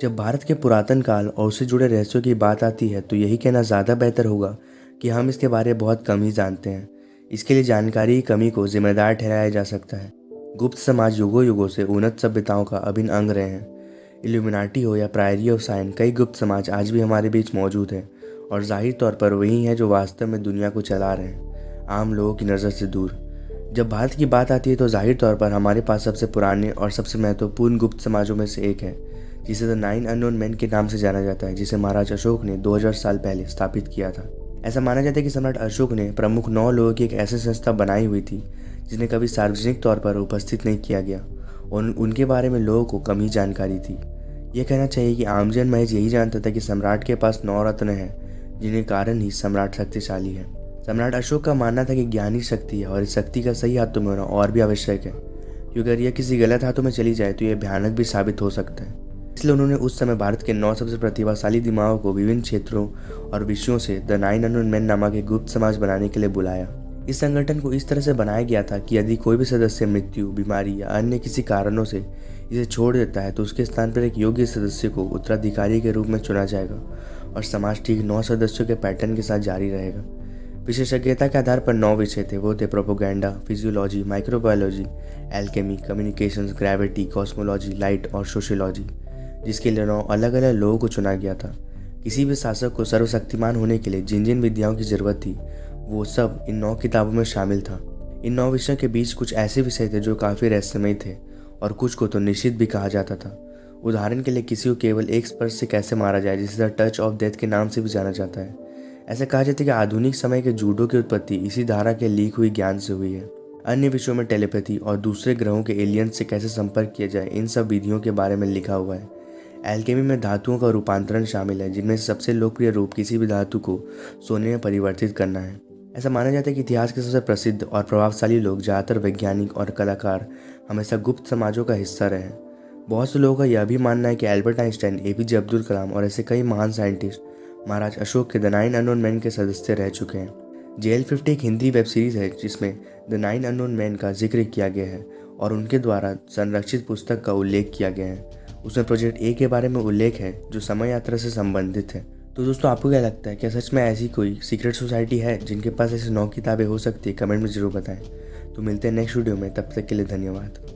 जब भारत के पुरातन काल और उससे जुड़े रहस्यों की बात आती है तो यही कहना ज़्यादा बेहतर होगा कि हम इसके बारे में बहुत कम ही जानते हैं। इसके लिए जानकारी की कमी को जिम्मेदार ठहराया जा सकता है। गुप्त समाज युगों युगों से उन्नत सभ्यताओं का अभिन्न अंग रहे हैं। इल्यूमिनाटी हो या प्रायरी ऑफ साइन, कई गुप्त समाज आज भी हमारे बीच मौजूद हैं और जाहिर तौर पर वही हैं जो वास्तव में दुनिया को चला रहे हैं, आम लोगों की नज़र से दूर। जब भारत की बात आती है तो जाहिर तौर पर हमारे पास सबसे पुराने और सबसे महत्वपूर्ण गुप्त समाजों में से एक है, जिसे द 9 अननोन मैन के नाम से जाना जाता है, जिसे महाराज अशोक ने 2000 साल पहले स्थापित किया था। ऐसा माना जाता है कि सम्राट अशोक ने प्रमुख 9 लोगों की एक ऐसी संस्था बनाई हुई थी जिन्हें कभी सार्वजनिक तौर पर उपस्थित नहीं किया गया और उनके बारे में लोगों को कम ही जानकारी थी। यह कहना चाहिए कि आमजन महज यही जानता था कि सम्राट के पास 9 रत्न हैं, जिन्हें कारण ही सम्राट शक्तिशाली है। सम्राट अशोक का मानना था कि ज्ञान ही शक्ति है और इस शक्ति का सही हाथों में होना और भी आवश्यक है, क्योंकि अगर यह किसी गलत हाथों में चली जाए तो यह भयानक भी साबित हो सकता है। इसलिए उन्होंने उस समय भारत के 9 सबसे प्रतिभाशाली दिमागों को विभिन्न क्षेत्रों और विषयों से द 9 अननोन मैन नामक एक गुप्त समाज बनाने के लिए बुलाया। इस संगठन को इस तरह से बनाया गया था कि यदि कोई भी सदस्य मृत्यु, बीमारी या अन्य किसी कारणों से इसे छोड़ देता है तो उसके स्थान पर एक योग्य सदस्य को उत्तराधिकारी के रूप में चुना जाएगा और समाज ठीक 9 सदस्यों के पैटर्न के साथ जारी रहेगा। विशेषज्ञता के आधार पर 9 विषय थे। वो थे propaganda, physiology, microbiology, alchemy, communications, gravity, cosmology, light और सोशियोलॉजी, जिसके लिए 9 अलग अलग लोगों को चुना गया था। किसी भी शासक को सर्वशक्तिमान होने के लिए जिन जिन विद्याओं की जरूरत थी वो सब इन 9 किताबों में शामिल था। इन 9 विषयों के बीच कुछ ऐसे विषय थे जो काफ़ी रहस्यमय थे और कुछ को तो निश्चित भी कहा जाता था। उदाहरण के लिए किसी को केवल एक स्पर्श से कैसे मारा जाए, जिसे द टच ऑफ डेथ के नाम से भी जाना जाता है। ऐसा कहा जाता है कि आधुनिक समय के जूडो की उत्पत्ति इसी धारा के लीक हुई ज्ञान से हुई है। अन्य विषयों में टेलीपैथी और दूसरे ग्रहों के एलियंस से कैसे संपर्क किया जाए, इन सब विधियों के बारे में लिखा हुआ है। एल्केमी में धातुओं का रूपांतरण शामिल है, जिनमें से सबसे लोकप्रिय रूप किसी भी धातु को सोने में परिवर्तित करना है। ऐसा माना जाता है कि इतिहास के सबसे प्रसिद्ध और प्रभावशाली लोग, ज़्यादातर वैज्ञानिक और कलाकार, हमेशा गुप्त समाजों का हिस्सा रहे हैं। बहुत से लोगों का यह भी मानना है कि Albert Einstein, APJ Abdul Kalam और ऐसे कई महान साइंटिस्ट महाराज अशोक के द 9 अननोन मैन के सदस्य रह चुके हैं। JL50 एक हिंदी वेब सीरीज़ है जिसमें द 9 अननोन मैन का जिक्र किया गया है और उनके द्वारा संरक्षित पुस्तक का उल्लेख किया गया है। उसमें प्रोजेक्ट ए के बारे में उल्लेख है जो समय यात्रा से संबंधित है। तो दोस्तों, आपको क्या लगता है, क्या सच में ऐसी कोई सीक्रेट सोसाइटी है जिनके पास ऐसी 9 किताबें हो सकती है? कमेंट में ज़रूर बताएं। तो मिलते हैं नेक्स्ट वीडियो में, तब तक के लिए धन्यवाद।